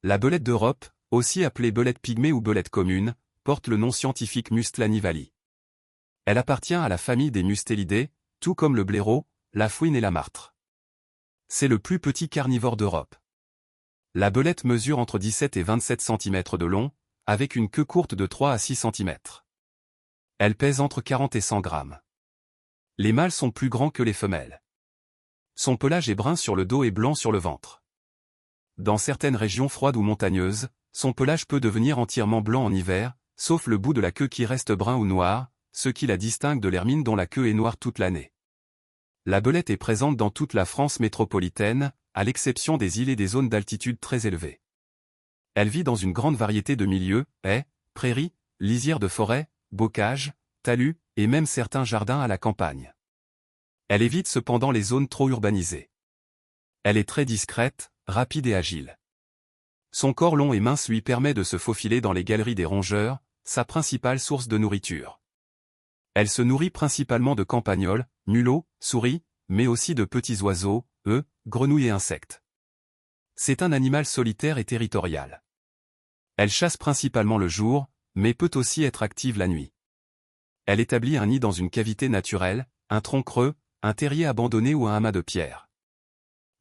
La belette d'Europe, aussi appelée belette pygmée ou belette commune, porte le nom scientifique Mustela nivalli. Elle appartient à la famille des Mustelidae, tout comme le blaireau, la fouine et la martre. C'est le plus petit carnivore d'Europe. La belette mesure entre 17 et 27 cm de long, avec une queue courte de 3 à 6 cm. Elle pèse entre 40 et 100 grammes. Les mâles sont plus grands que les femelles. Son pelage est brun sur le dos et blanc sur le ventre. Dans certaines régions froides ou montagneuses, son pelage peut devenir entièrement blanc en hiver, sauf le bout de la queue qui reste brun ou noir, ce qui la distingue de l'hermine dont la queue est noire toute l'année. La belette est présente dans toute la France métropolitaine, à l'exception des îles et des zones d'altitude très élevées. Elle vit dans une grande variété de milieux, haies, prairies, lisières de forêt, bocages, talus, et même certains jardins à la campagne. Elle évite cependant les zones trop urbanisées. Elle est très discrète, rapide et agile. Son corps long et mince lui permet de se faufiler dans les galeries des rongeurs, sa principale source de nourriture. Elle se nourrit principalement de campagnols, mulots, souris, mais aussi de petits oiseaux, œufs, grenouilles et insectes. C'est un animal solitaire et territorial. Elle chasse principalement le jour, mais peut aussi être active la nuit. Elle établit un nid dans une cavité naturelle, un tronc creux, un terrier abandonné ou un amas de pierre.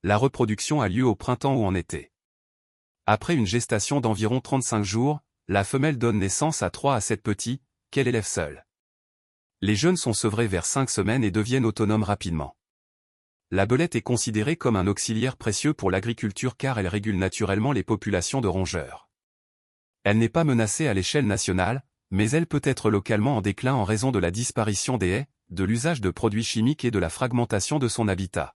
La reproduction a lieu au printemps ou en été. Après une gestation d'environ 35 jours, la femelle donne naissance à 3 à 7 petits, qu'elle élève seule. Les jeunes sont sevrés vers 5 semaines et deviennent autonomes rapidement. La belette est considérée comme un auxiliaire précieux pour l'agriculture car elle régule naturellement les populations de rongeurs. Elle n'est pas menacée à l'échelle nationale, mais elle peut être localement en déclin en raison de la disparition des haies, de l'usage de produits chimiques et de la fragmentation de son habitat.